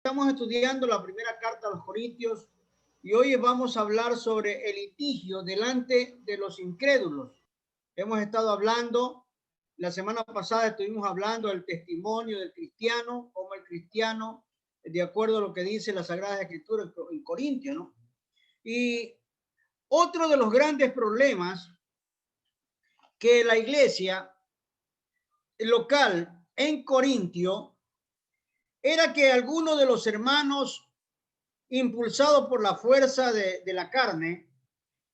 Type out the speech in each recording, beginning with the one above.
Estamos estudiando la primera carta a los Corintios y hoy vamos a hablar sobre el litigio delante de los incrédulos. Hemos estado hablando, la semana pasada estuvimos hablando del testimonio del cristiano, como el cristiano, de acuerdo a lo que dice la Sagrada Escritura en Corintios, ¿no? Y otro de los grandes problemas que la iglesia local en Corintio era que algunos de los hermanos, impulsados por la fuerza de la carne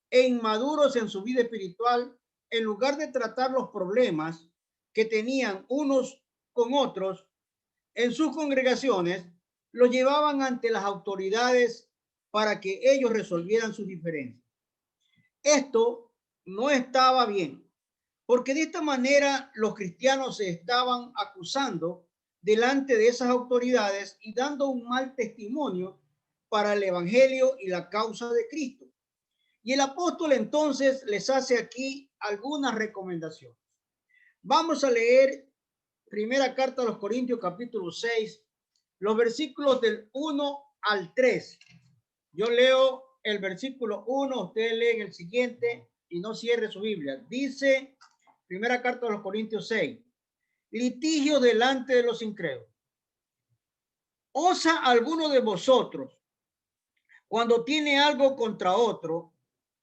e inmaduros en su vida espiritual, en lugar de tratar los problemas que tenían unos con otros en sus congregaciones, los llevaban ante las autoridades para que ellos resolvieran sus diferencias. Esto no estaba bien, porque de esta manera los cristianos se estaban acusando delante de esas autoridades y dando un mal testimonio para el evangelio y la causa de Cristo. Y el apóstol entonces les hace aquí algunas recomendaciones. Vamos a leer primera carta a los Corintios capítulo 6, los versículos del 1 al 3. Yo leo el versículo 1, ustedes leen el siguiente y no cierre su Biblia. Dice primera carta a los Corintios 6, litigio delante de los incrédulos. ¿Osa alguno de vosotros, cuando tiene algo contra otro,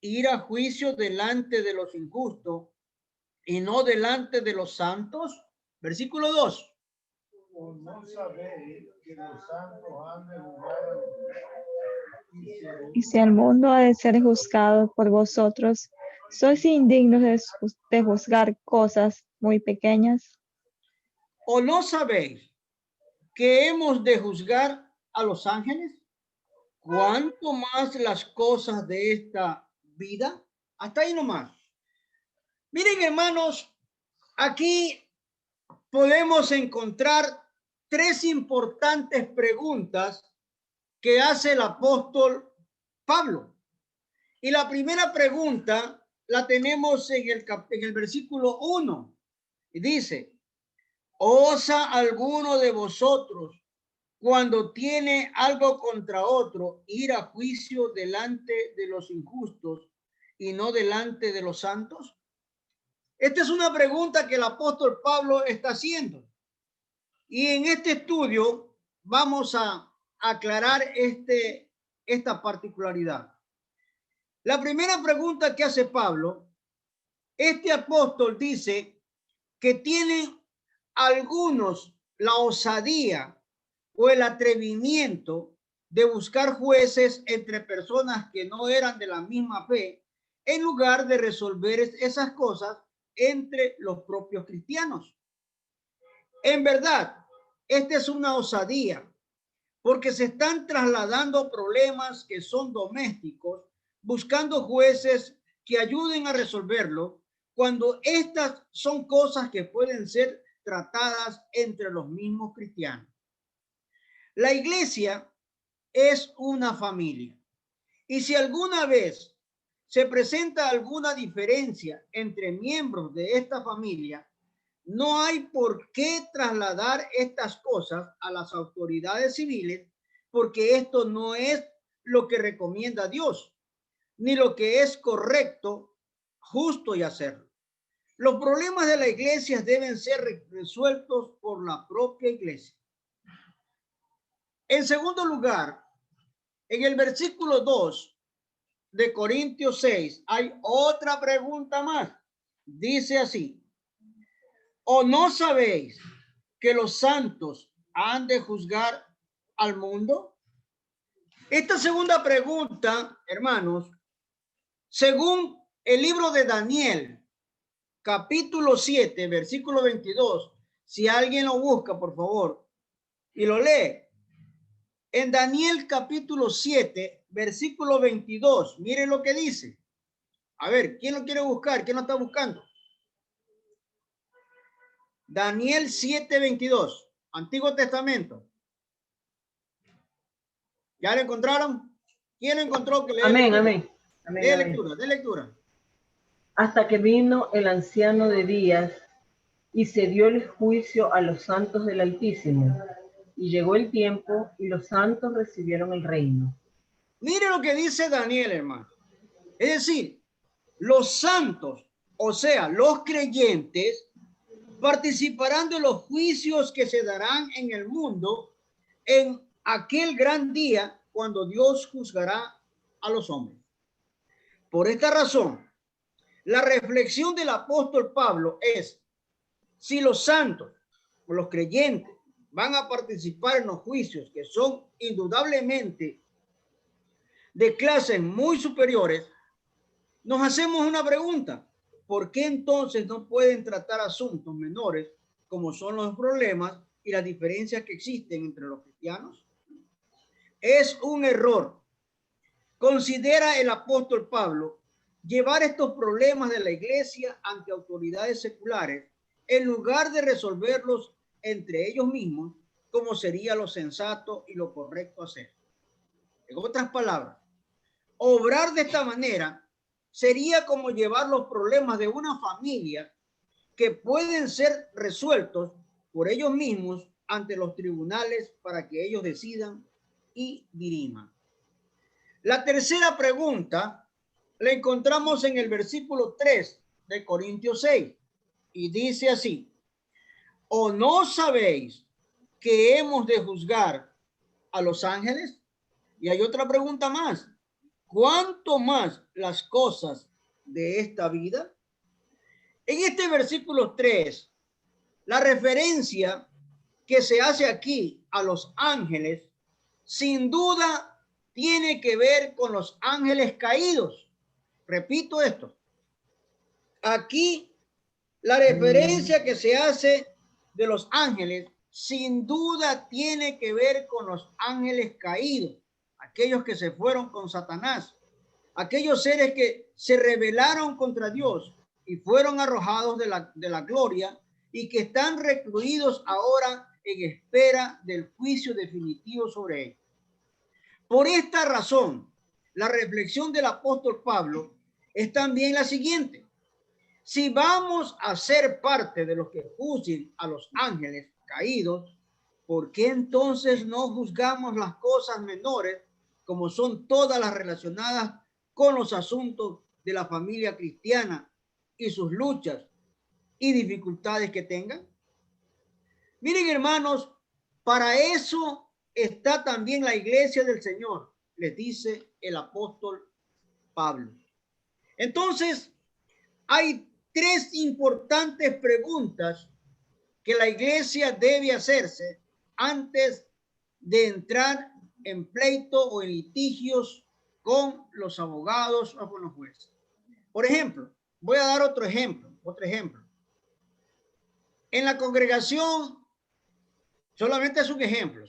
ir a juicio delante de los injustos y no delante de los santos? Versículo 2. ¿O no sabéis que los santos han de juzgar y si el mundo ha de ser juzgado por vosotros, sois indignos de juzgar cosas muy pequeñas? ¿O no sabéis que hemos de juzgar a los ángeles? ¿Cuánto más las cosas de esta vida? Hasta ahí nomás. Miren, hermanos, aquí podemos encontrar tres importantes preguntas que hace el apóstol Pablo. Y la primera pregunta la tenemos en el versículo 1. Y dice, ¿osa alguno de vosotros, cuando tiene algo contra otro, ir a juicio delante de los injustos y no delante de los santos? Esta es una pregunta que el apóstol Pablo está haciendo. Y en este estudio vamos a aclarar esta particularidad. La primera pregunta que hace Pablo, este apóstol dice que tienen algunos la osadía o el atrevimiento de buscar jueces entre personas que no eran de la misma fe, en lugar de resolver esas cosas entre los propios cristianos. En verdad, esta es una osadía, porque se están trasladando problemas que son domésticos, buscando jueces que ayuden a resolverlo, cuando estas son cosas que pueden ser tratadas entre los mismos cristianos. La iglesia es una familia, y si alguna vez se presenta alguna diferencia entre miembros de esta familia, no hay por qué trasladar estas cosas a las autoridades civiles, porque esto no es lo que recomienda Dios, ni lo que es correcto, justo y hacerlo. Los problemas de la iglesia deben ser resueltos por la propia iglesia. En segundo lugar, en el versículo 2 de Corintios 6 hay otra pregunta más. Dice así, ¿o no sabéis que los santos han de juzgar al mundo? Esta segunda pregunta, hermanos, según el libro de Daniel, capítulo 7, versículo 22, si alguien lo busca, por favor, y lo lee. En Daniel capítulo 7, versículo 22, miren lo que dice. A ver, ¿quién lo quiere buscar? ¿Quién lo está buscando? Daniel 7:22, Antiguo Testamento. ¿Ya lo encontraron? ¿Quién lo encontró? Que lea amén, lectura. amén. Amén, Lee amén. lectura, de lectura. Hasta que vino el anciano de días y se dio el juicio a los santos del Altísimo, Y llegó el tiempo y los santos recibieron el reino. Mire lo que dice Daniel, hermano. Es decir, los santos, o sea, los creyentes, participarán de los juicios que se darán en el mundo en aquel gran día cuando Dios juzgará a los hombres. Por esta razón, la reflexión del apóstol Pablo es: si los santos o los creyentes van a participar en los juicios que son indudablemente de clases muy superiores, nos hacemos una pregunta: ¿por qué entonces no pueden tratar asuntos menores como son los problemas y las diferencias que existen entre los cristianos? Es un error. Considera el apóstol Pablo llevar estos problemas de la iglesia ante autoridades seculares en lugar de resolverlos entre ellos mismos, como sería lo sensato y lo correcto hacer. En otras palabras, obrar de esta manera sería como llevar los problemas de una familia que pueden ser resueltos por ellos mismos ante los tribunales para que ellos decidan y diriman. La tercera pregunta la encontramos en el versículo 3 de Corintios 6 y dice así: ¿o no sabéis que hemos de juzgar a los ángeles? Y hay otra pregunta más: ¿cuánto más las cosas de esta vida? En este versículo 3, la referencia que se hace aquí a los ángeles, sin duda tiene que ver con los ángeles caídos. Repito esto. Aquí la referencia que se hace de los ángeles, sin duda tiene que ver con los ángeles caídos, aquellos que se fueron con Satanás, aquellos seres que se rebelaron contra Dios y fueron arrojados de la gloria y que están recluidos ahora en espera del juicio definitivo sobre ellos. Por esta razón, la reflexión del apóstol Pablo es también la siguiente: si vamos a ser parte de los que juzguen a los ángeles caídos, ¿por qué entonces no juzgamos las cosas menores, como son todas las relacionadas con los asuntos de la familia cristiana y sus luchas y dificultades que tengan? Miren, hermanos, para eso está también la iglesia del Señor, les dice el apóstol Pablo. Entonces, hay tres importantes preguntas que la iglesia debe hacerse antes de entrar en pleito o en litigios con los abogados o con los jueces. Por ejemplo, voy a dar otro ejemplo. En la congregación, solamente es un ejemplo.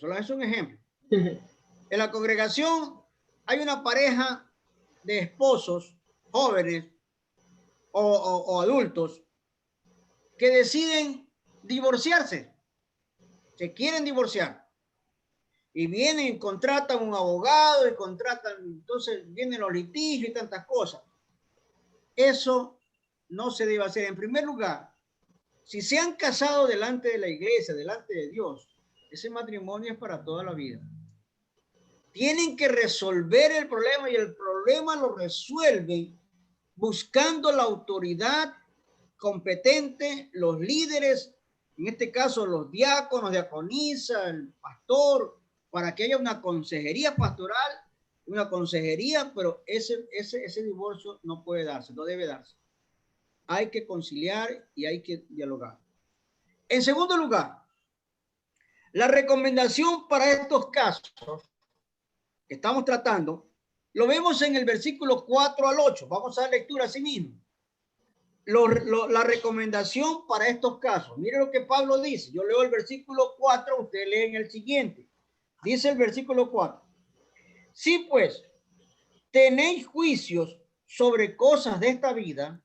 En la congregación hay una pareja de esposos jóvenes o adultos que deciden divorciarse, se quieren divorciar y vienen, contratan un abogado y entonces vienen los litigios y tantas cosas. Eso no se debe hacer. En primer lugar, si se han casado delante de la iglesia, delante de Dios, ese matrimonio es para toda la vida. Tienen que resolver el problema y el problema lo resuelven buscando la autoridad competente, los líderes, en este caso los diáconos, diaconisa, el pastor, para que haya una consejería pastoral, pero ese divorcio no puede darse, no debe darse. Hay que conciliar y hay que dialogar. En segundo lugar, la recomendación para estos casos que estamos tratando, lo vemos en el versículo 4 al 8. Vamos a dar lectura a sí mismo. La recomendación para estos casos. Mire lo que Pablo dice. Yo leo el versículo 4, usted lee en el siguiente. Dice el versículo 4. Si pues tenéis juicios sobre cosas de esta vida,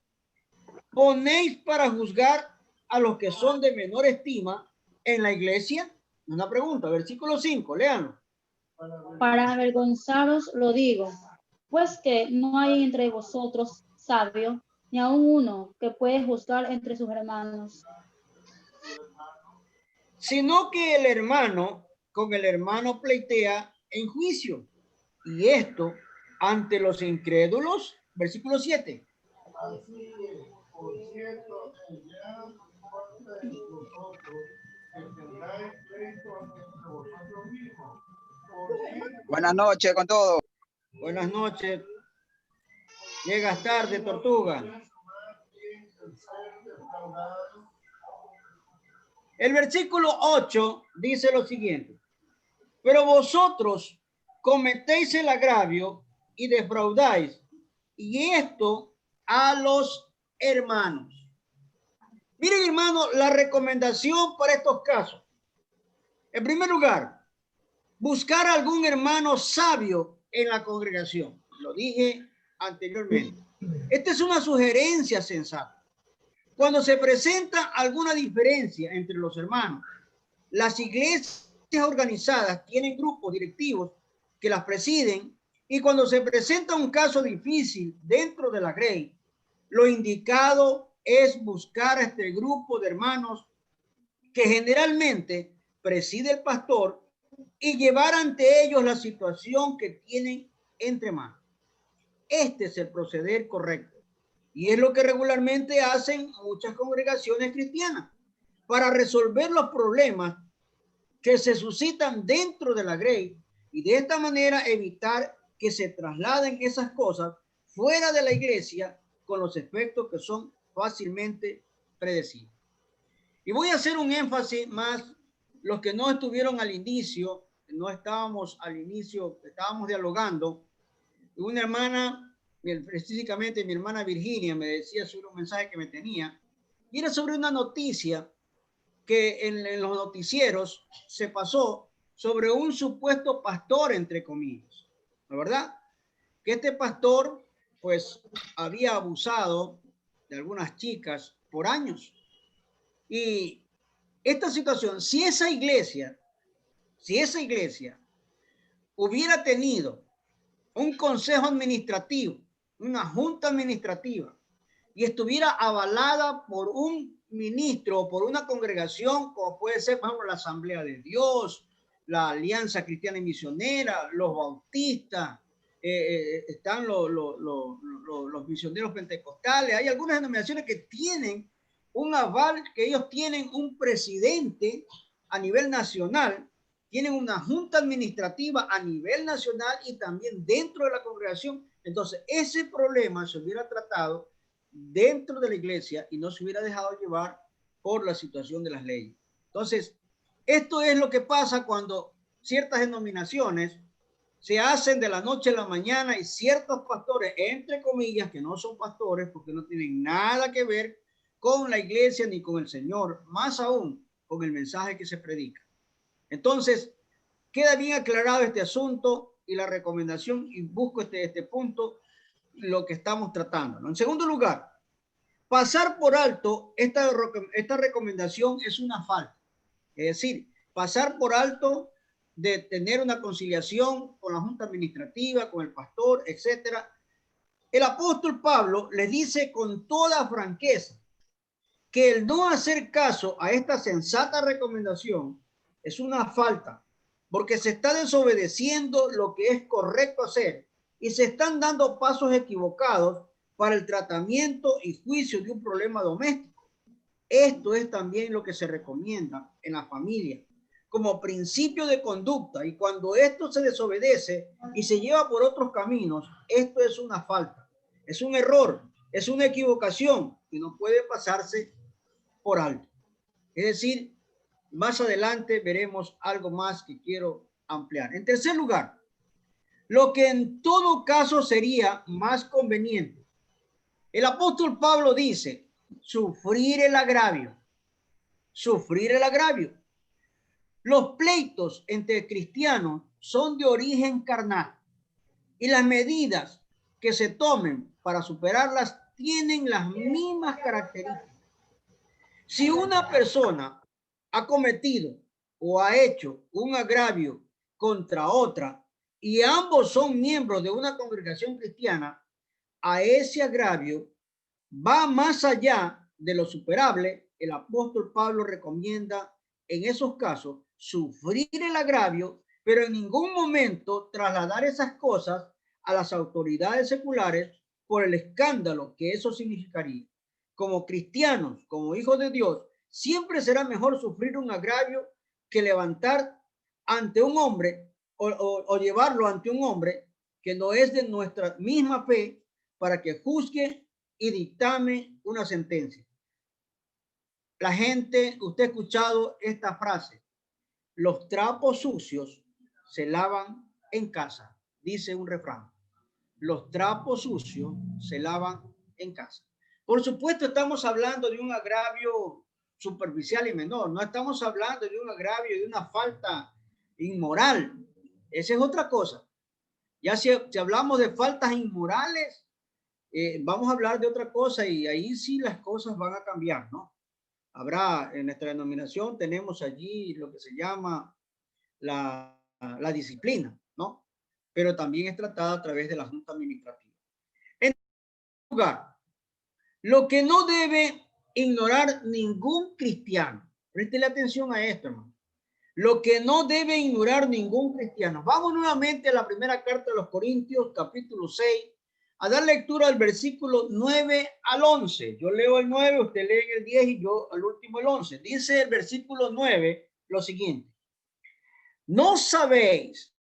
ponéis para juzgar a los que son de menor estima en la iglesia. Una pregunta, versículo 5, léanlo. Para avergonzaros lo digo, pues que no hay entre vosotros sabio, ni aun uno que puede juzgar entre sus hermanos. Sino que el hermano con el hermano pleitea en juicio. Y esto ante los incrédulos, versículo 7. Así es, por cierto, ya parte de vosotros que tendráis pleito entre vosotros mismos. Buenas noches con todos. Buenas noches. Llegas tarde, Tortuga. El versículo 8 dice lo siguiente. Pero vosotros cometéis el agravio y defraudáis, y esto a los hermanos. Miren, hermano, la recomendación para estos casos. En primer lugar, buscar a algún hermano sabio en la congregación. Lo dije anteriormente. Esta es una sugerencia sensata. Cuando se presenta alguna diferencia entre los hermanos, las iglesias organizadas tienen grupos directivos que las presiden, y cuando se presenta un caso difícil dentro de la grey, lo indicado es buscar a este grupo de hermanos que generalmente preside el pastor y llevar ante ellos la situación que tienen entre manos. Este es el proceder correcto y es lo que regularmente hacen muchas congregaciones cristianas para resolver los problemas que se suscitan dentro de la grey y de esta manera evitar que se trasladen esas cosas fuera de la iglesia con los efectos que son fácilmente predecibles. Y voy a hacer un énfasis más, los que no estuvieron al inicio, no estábamos al inicio, estábamos dialogando. Una hermana, específicamente mi hermana Virginia, me decía sobre un mensaje que me tenía, y era sobre una noticia que en los noticieros se pasó sobre un supuesto pastor, entre comillas, ¿no es verdad? Que este pastor, pues, había abusado de algunas chicas por años. Y esta situación, si esa iglesia hubiera tenido un consejo administrativo, una junta administrativa, y estuviera avalada por un ministro o por una congregación, como puede ser, por ejemplo, la Asamblea de Dios, la Alianza Cristiana y Misionera, los bautistas, están los misioneros pentecostales, hay algunas denominaciones que tienen un aval, que ellos tienen un presidente a nivel nacional, tienen una junta administrativa a nivel nacional y también dentro de la congregación. Entonces, ese problema se hubiera tratado dentro de la iglesia y no se hubiera dejado llevar por la situación de las leyes. Entonces, esto es lo que pasa cuando ciertas denominaciones se hacen de la noche a la mañana y ciertos pastores, entre comillas, que no son pastores porque no tienen nada que ver con la iglesia ni con el Señor, más aún con el mensaje que se predica. Entonces, queda bien aclarado este asunto y la recomendación, y busco este punto, lo que estamos tratando, ¿no? En segundo lugar, pasar por alto esta recomendación es una falta. Es decir, pasar por alto de tener una conciliación con la junta administrativa, con el pastor, etcétera. El apóstol Pablo le dice con toda franqueza que el no hacer caso a esta sensata recomendación es una falta, porque se está desobedeciendo lo que es correcto hacer y se están dando pasos equivocados para el tratamiento y juicio de un problema doméstico. Esto es también lo que se recomienda en la familia como principio de conducta, y cuando esto se desobedece y se lleva por otros caminos, esto es una falta, es un error, es una equivocación y no puede pasarse por alto. Es decir, más adelante veremos algo más que quiero ampliar. En tercer lugar, lo que en todo caso sería más conveniente. El apóstol Pablo dice, sufrir el agravio. Sufrir el agravio. Los pleitos entre cristianos son de origen carnal y las medidas que se tomen para superarlas tienen las mismas características. Si una persona ha cometido o ha hecho un agravio contra otra y ambos son miembros de una congregación cristiana, a ese agravio va más allá de lo superable. El apóstol Pablo recomienda en esos casos sufrir el agravio, pero en ningún momento trasladar esas cosas a las autoridades seculares por el escándalo que eso significaría. Como cristianos, como hijos de Dios, siempre será mejor sufrir un agravio que levantar ante un hombre o llevarlo ante un hombre que no es de nuestra misma fe para que juzgue y dictame una sentencia. La gente, usted ha escuchado esta frase: los trapos sucios se lavan en casa, dice un refrán. Los trapos sucios se lavan en casa. Por supuesto, estamos hablando de un agravio superficial y menor. No estamos hablando de un agravio, de una falta inmoral. Esa es otra cosa. Ya si hablamos de faltas inmorales, vamos a hablar de otra cosa y ahí sí las cosas van a cambiar, ¿no? Habrá, en nuestra denominación tenemos allí lo que se llama la disciplina, ¿no? Pero también es tratada a través de la Junta Administrativa. En lugar, lo que no debe ignorar ningún cristiano, préstele atención a esto, hermano. Lo que no debe ignorar ningún cristiano. Vamos nuevamente a la primera carta de los Corintios, capítulo 6, a dar lectura al versículo 9 al 11. Yo leo el 9, usted lee el 10 y yo al último el 11. Dice el versículo 9 lo siguiente: ¿no sabéis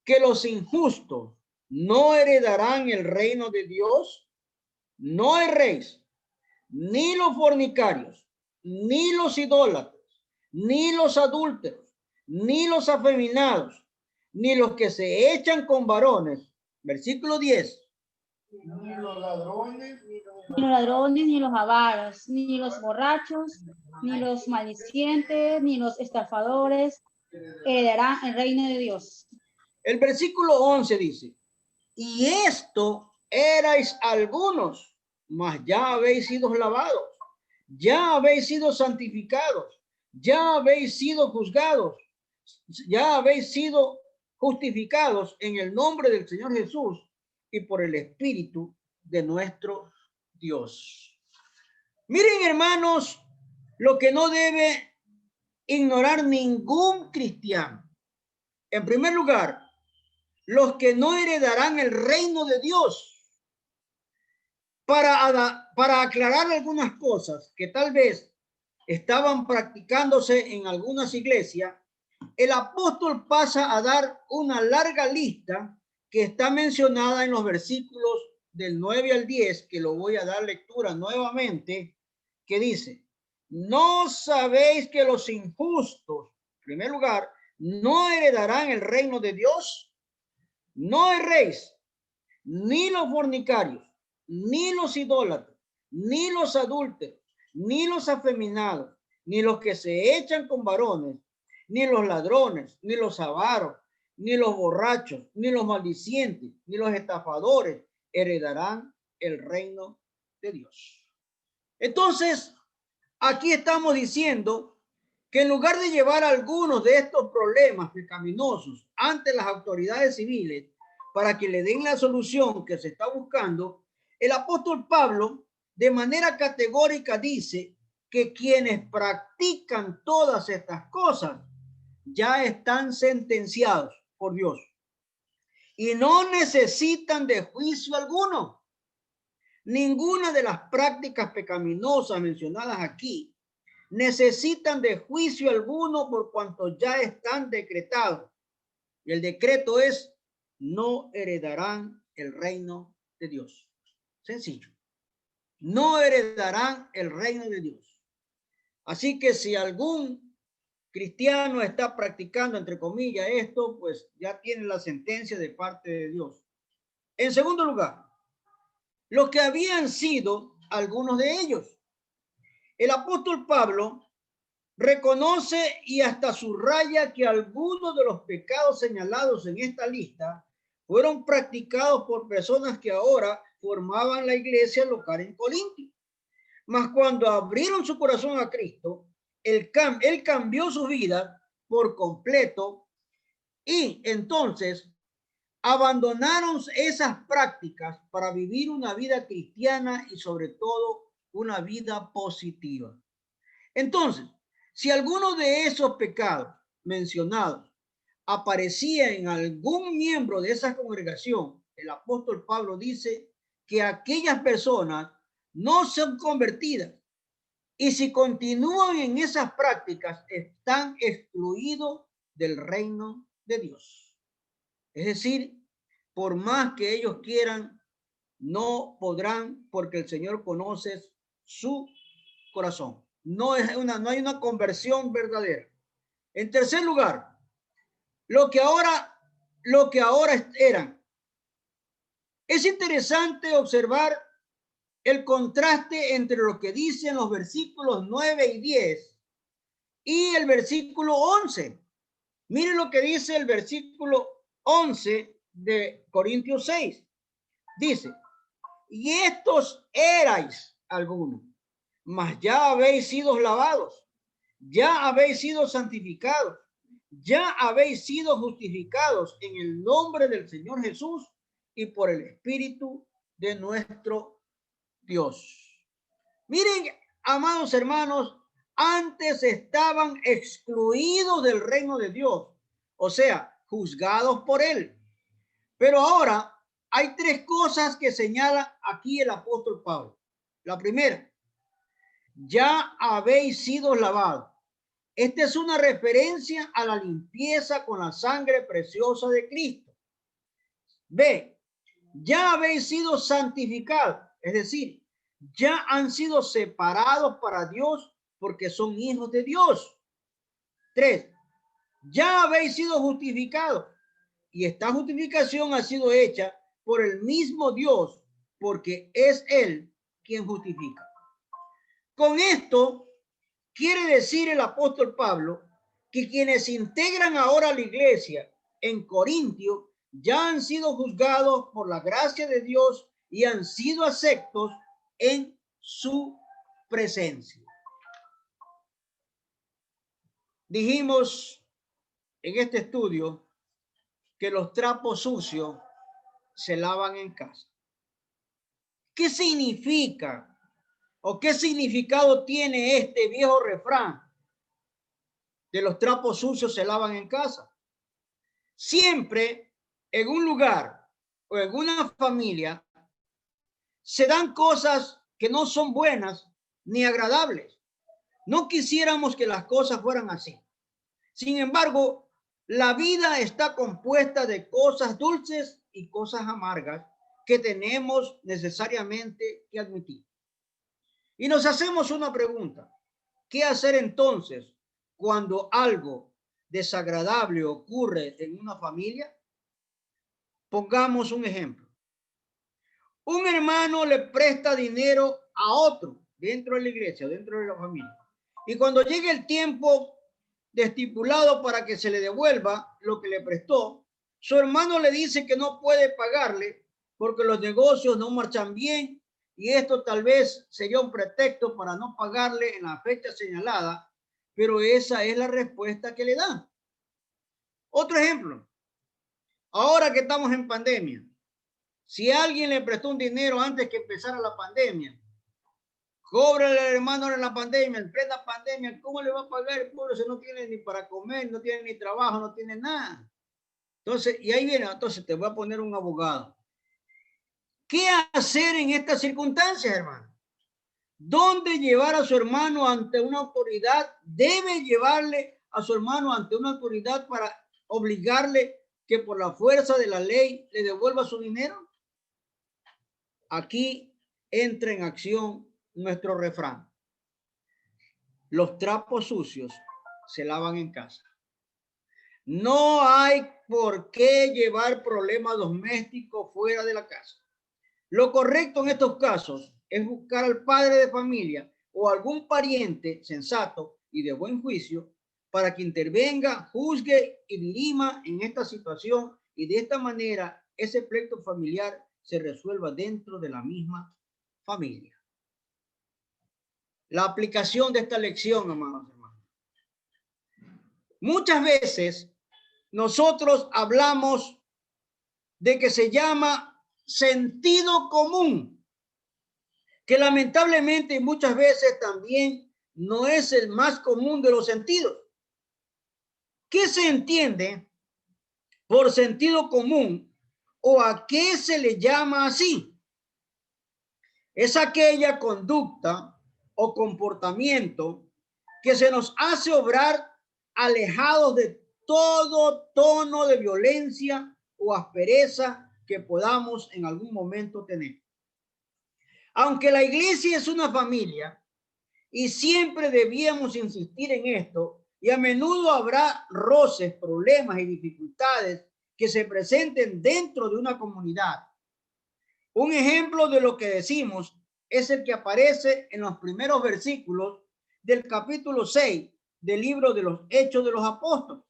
que los injustos no heredarán el reino de Dios? No erréis, ni los fornicarios, ni los idólatras, ni los adúlteros, ni los afeminados, ni los que se echan con varones. Versículo 10. Ni los ladrones, Ni los avaros, ni los borrachos, ni los maldicientes, ni los estafadores heredarán el reino de Dios. El versículo 11 dice: y esto erais algunos, mas ya habéis sido lavados, ya habéis sido santificados, ya habéis sido juzgados, ya habéis sido justificados en el nombre del Señor Jesús y por el Espíritu de nuestro Dios. Miren, hermanos, lo que no debe ignorar ningún cristiano. En primer lugar, los que no heredarán el reino de Dios. Para aclarar algunas cosas que tal vez estaban practicándose en algunas iglesias, el apóstol pasa a dar una larga lista que está mencionada en los versículos del 9 al 10, que lo voy a dar lectura nuevamente, que dice: ¿no sabéis que los injustos, en primer lugar, no heredarán el reino de Dios? No erréis, ni los fornicarios, ni los idólatras, ni los adúlteros, ni los afeminados, ni los que se echan con varones, ni los ladrones, ni los avaros, ni los borrachos, ni los maldicientes, ni los estafadores heredarán el reino de Dios. Entonces, aquí estamos diciendo que en lugar de llevar algunos de estos problemas pecaminosos ante las autoridades civiles para que le den la solución que se está buscando, el apóstol Pablo de manera categórica dice que quienes practican todas estas cosas ya están sentenciados por Dios y no necesitan de juicio alguno. Ninguna de las prácticas pecaminosas mencionadas aquí necesitan de juicio alguno por cuanto ya están decretados. Y el decreto es: no heredarán el reino de Dios. Sencillo. No heredarán el reino de Dios. Así que si algún cristiano está practicando, entre comillas, esto, pues ya tiene la sentencia de parte de Dios. En segundo lugar, los que habían sido algunos de ellos. El apóstol Pablo reconoce y hasta subraya que algunos de los pecados señalados en esta lista fueron practicados por personas que ahora formaban la iglesia local en Corintio. Mas cuando abrieron su corazón a Cristo, él cambió su vida por completo y entonces abandonaron esas prácticas para vivir una vida cristiana y sobre todo una vida positiva. Entonces, si alguno de esos pecados mencionados aparecía en algún miembro de esa congregación, el apóstol Pablo dice que aquellas personas no son convertidas y si continúan en esas prácticas están excluidos del reino de Dios. Es decir, por más que ellos quieran, no podrán porque el Señor conoce su corazón. No hay una conversión verdadera. En tercer lugar, lo que ahora eran. Es interesante observar el contraste entre lo que dicen los versículos 9 y 10 y el versículo 11. Miren lo que dice el versículo 11 de Corintios 6. Dice, y estos erais algunos, mas ya habéis sido lavados, ya habéis sido santificados, ya habéis sido justificados en el nombre del Señor Jesús y por el Espíritu de nuestro Dios. Miren, amados hermanos, antes estaban excluidos del reino de Dios, o sea, juzgados por él. Pero ahora hay tres cosas que señala aquí el apóstol Pablo. La primera, ya habéis sido lavados. Esta es una referencia a la limpieza con la sangre preciosa de Cristo. B, ya habéis sido santificados, es decir, ya han sido separados para Dios porque son hijos de Dios. 3, ya habéis sido justificados y esta justificación ha sido hecha por el mismo Dios porque es Él quien justifica. Con esto quiere decir el apóstol Pablo que quienes integran ahora la iglesia en Corintio ya han sido juzgados por la gracia de Dios y han sido aceptos en su presencia. Dijimos en este estudio que los trapos sucios se lavan en casa. ¿Qué significa o qué significado tiene este viejo refrán de los trapos sucios se lavan en casa? Siempre en un lugar o en una familia se dan cosas que no son buenas ni agradables. No quisiéramos que las cosas fueran así. Sin embargo, la vida está compuesta de cosas dulces y cosas amargas que tenemos necesariamente que admitir. Y nos hacemos una pregunta. ¿Qué hacer entonces cuando algo desagradable ocurre en una familia? Pongamos un ejemplo. Un hermano le presta dinero a otro dentro de la iglesia, dentro de la familia. Y cuando llegue el tiempo estipulado para que se le devuelva lo que le prestó, su hermano le dice que no puede pagarle porque los negocios no marchan bien y esto tal vez sería un pretexto para no pagarle en la fecha señalada, pero esa es la respuesta que le dan. Otro ejemplo, ahora que estamos en pandemia, si alguien le prestó un dinero antes que empezara la pandemia, cóbrale al hermano en la pandemia, en plena pandemia, ¿cómo le va a pagar el pueblo si no tiene ni para comer, no tiene ni trabajo, no tiene nada? Entonces, y ahí viene, entonces te voy a poner un abogado. ¿Qué hacer en estas circunstancias, hermano? ¿Dónde llevar a su hermano ante una autoridad? ¿Debe llevarle a su hermano ante una autoridad para obligarle que por la fuerza de la ley le devuelva su dinero? Aquí entra en acción nuestro refrán. Los trapos sucios se lavan en casa. No hay por qué llevar problemas domésticos fuera de la casa. Lo correcto en estos casos es buscar al padre de familia o algún pariente sensato y de buen juicio para que intervenga, juzgue y dirima en esta situación y de esta manera ese pleito familiar se resuelva dentro de la misma familia. La aplicación de esta lección, amados hermanos. Muchas veces nosotros hablamos de que se llama sentido común, que lamentablemente muchas veces también no es el más común de los sentidos. ¿Qué se entiende por sentido común o a qué se le llama así? Es aquella conducta o comportamiento que se nos hace obrar alejados de todo tono de violencia o aspereza que podamos en algún momento tener. Aunque la iglesia es una familia y siempre debíamos insistir en esto, y a menudo habrá roces, problemas y dificultades que se presenten dentro de una comunidad. Un ejemplo de lo que decimos es el que aparece en los primeros versículos del capítulo 6 del libro de los Hechos de los Apóstoles.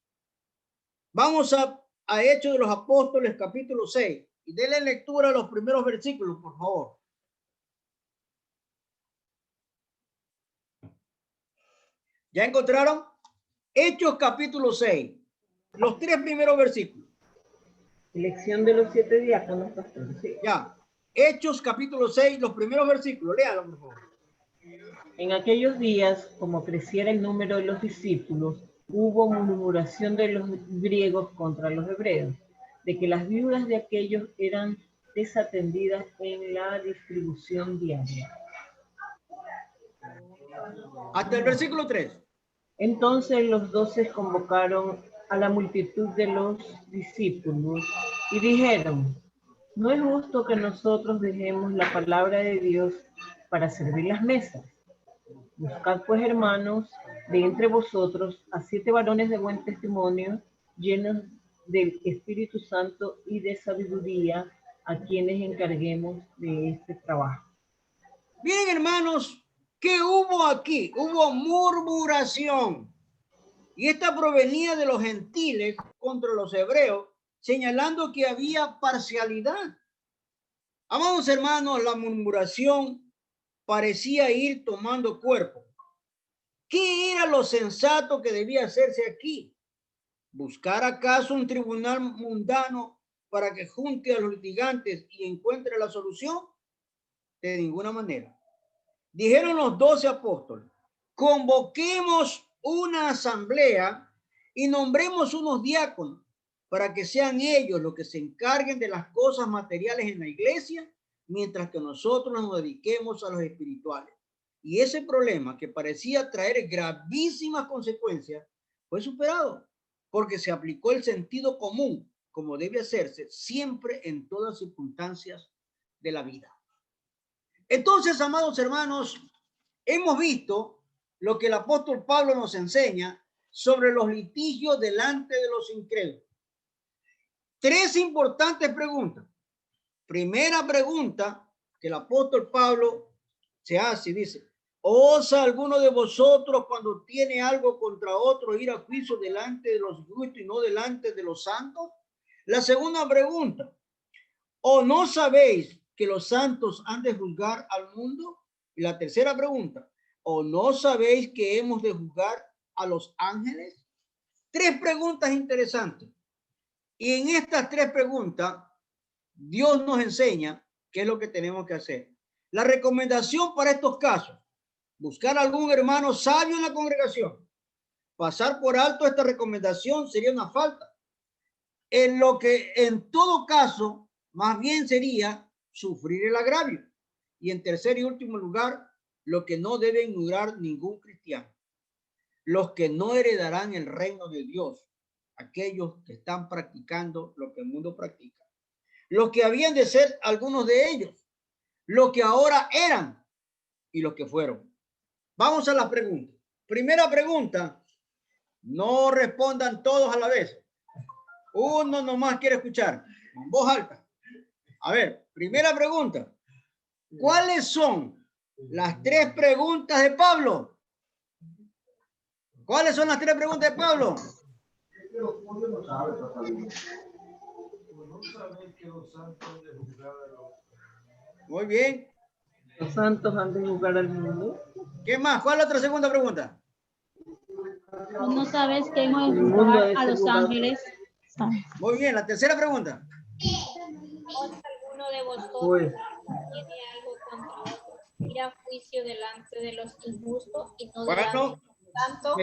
Vamos a Hechos de los Apóstoles, capítulo 6, y denle lectura a los primeros versículos, por favor. ¿Ya encontraron? Hechos, capítulo 6, los 3 primeros versículos. Elección de los 7 diáconos, pastor. Sí. Ya. Hechos, capítulo 6, los primeros versículos. Léalo, por favor. En aquellos días, como creciera el número de los discípulos, hubo murmuración de los griegos contra los hebreos, de que las viudas de aquellos eran desatendidas en la distribución diaria. Hasta el versículo 3. Entonces los 12 convocaron a la multitud de los discípulos y dijeron: no es justo que nosotros dejemos la palabra de Dios para servir las mesas. Buscad pues, hermanos, de entre vosotros a 7 varones de buen testimonio, llenos del Espíritu Santo y de sabiduría, a quienes encarguemos de este trabajo. Bien, hermanos, ¿qué hubo aquí? Hubo murmuración. Y esta provenía de los gentiles contra los hebreos, señalando que había parcialidad. Amados hermanos, la murmuración parecía ir tomando cuerpo. ¿Qué era lo sensato que debía hacerse aquí? ¿Buscar acaso un tribunal mundano para que junte a los litigantes y encuentre la solución? De ninguna manera. Dijeron los 12 apóstoles: convoquemos una asamblea y nombremos unos diáconos para que sean ellos los que se encarguen de las cosas materiales en la iglesia, mientras que nosotros nos dediquemos a los espirituales. Y ese problema, que parecía traer gravísimas consecuencias, fue superado porque se aplicó el sentido común, como debe hacerse siempre en todas circunstancias de la vida. Entonces, amados hermanos, hemos visto lo que el apóstol Pablo nos enseña sobre los litigios delante de los incrédulos. 3 importantes preguntas. Primera pregunta que el apóstol Pablo se hace y dice: ¿osa alguno de vosotros, cuando tiene algo contra otro, ir a juicio delante de los justos y no delante de los santos? La segunda pregunta: ¿o no sabéis que los santos han de juzgar al mundo? Y la tercera pregunta: ¿o no sabéis que hemos de juzgar a los ángeles? 3 preguntas interesantes. Y en estas 3 preguntas, Dios nos enseña qué es lo que tenemos que hacer. La recomendación para estos casos: buscar a algún hermano sabio en la congregación. Pasar por alto esta recomendación sería una falta. En lo que en todo caso más bien sería sufrir el agravio. Y en tercer y último lugar, lo que no debe ignorar ningún cristiano: los que no heredarán el reino de Dios, aquellos que están practicando lo que el mundo practica, los que habían de ser algunos de ellos, los que ahora eran y los que fueron. Vamos a las preguntas. Primera pregunta: no respondan todos a la vez. Uno nomás quiere escuchar en voz alta. A ver, primera pregunta: ¿cuáles son las 3 preguntas de Pablo? ¿Cuáles son las 3 preguntas de Pablo? Muy bien. ¿Los santos han de juzgar al mundo? ¿Qué más? ¿Cuál es la otra segunda pregunta? ¿No sabes que hemos de juzgar a los ángeles? Muy bien. La tercera pregunta: ¿alguno de vosotros Pues, tiene algo contra otro, ir a juicio delante de los injustos y no bueno, delante de los santos?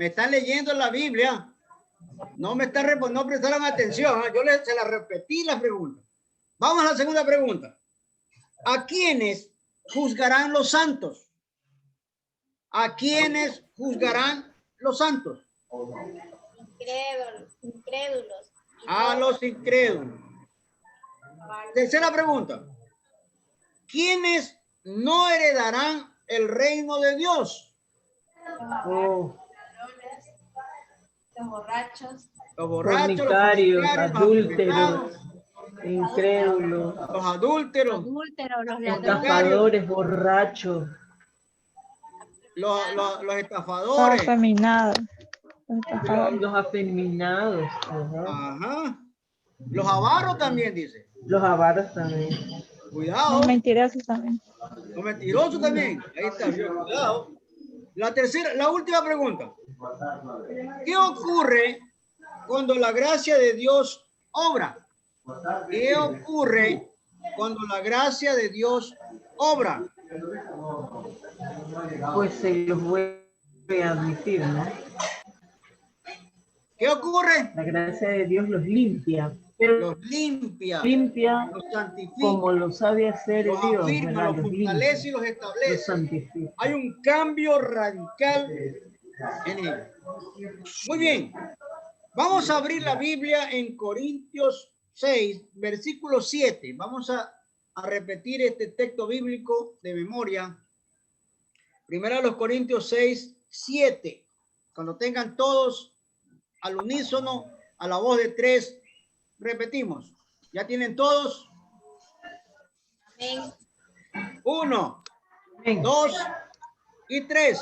me están leyendo la Biblia. No me está no prestaron atención. ¿Eh? Yo se la repetí la pregunta. Vamos a la segunda pregunta. ¿A quiénes juzgarán los santos? ¿A quiénes juzgarán los santos? Incrédulos. A los incrédulos. Tercera pregunta. ¿Quiénes no heredarán el reino de Dios? Oh, Los borrachos. Los borrachos, fornicarios, los adúlteros, incrédulos, los adúlteros, Adúlteros, los ladrones. estafadores, borrachos, los Los estafadores. afeminados. Los estafadores. los afeminados, ajá. Ajá. Los avaros también, dice. Los avaros también. Cuidado. Los mentirosos también. Los mentirosos también. Ahí está. Cuidado. La última pregunta. ¿Qué ocurre cuando la gracia de Dios obra? ¿Qué ocurre cuando la gracia de Dios obra? Pues se los vuelve a admitir, ¿no? ¿Qué ocurre? La gracia de Dios los limpia, pero Los limpia, limpia los santifica, como lo sabe hacer los Dios, afirma, ¿verdad? los Los limpia, fortalece y los los establece. santifica. Hay un cambio radical en ellos. Muy bien. Vamos a abrir la Biblia en Corintios 6, versículo 7. Vamos a repetir este texto bíblico de memoria. Primero los Corintios 6, 7. Cuando tengan todos al unísono, a la voz de 3, repetimos. ¿Ya tienen todos? Amén. 1, Amén. 2 y 3.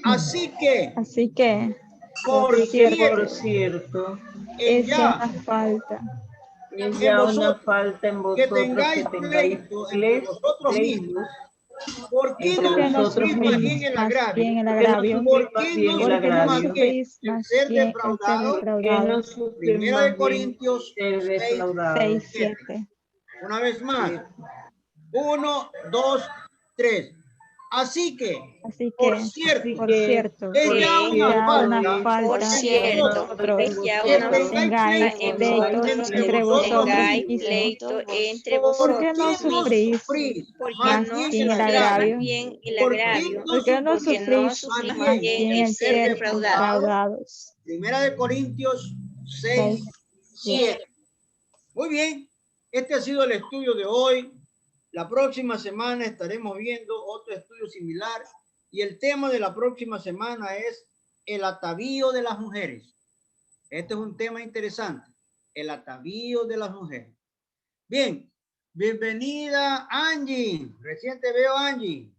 Así que, Así que, por Por cierto, cierto, en es ya una falta. es en ya una vosotros, falta en que vosotros tengáis pleito entre vosotros mismos. ¿Por qué entre no vosotros sufrimos más mismos. bien el Más agravio? bien el que no agravio. sufrir ¿Por más qué bien no el Porque no sufrimos más agravio, bien sufrís el más ser bien el ser defraudado? que no defraudado. sufrir Primera más de bien Corintios ser 6, defraudado. 6, 7. una vez más. 1, 2, 3. Así que, Así por que, cierto, por cierto, es por ya una ya una falta falta Por en cierto, vosotros es ya que una tengáis falta tengáis en pleitos vosotros entre vosotros tengáis mismos. pleito entre ¿Por ¿Por qué vosotros no qué no sufrís sufrís porque más no bien bien el el sufrís más agravio? agravio? bien el ¿Por qué agravio, no ¿Por qué no porque no sufrís sufrís más más bien bien el el ser ser defraudado. defraudados? Primera de Corintios 6, 6, 7. Muy bien, este ha sido el estudio de hoy. La próxima semana estaremos viendo otro estudio similar y el tema de la próxima semana es el atavío de las mujeres. Este es un tema interesante, el atavío de las mujeres. Bien, bienvenida Angie. Recién te veo, Angie.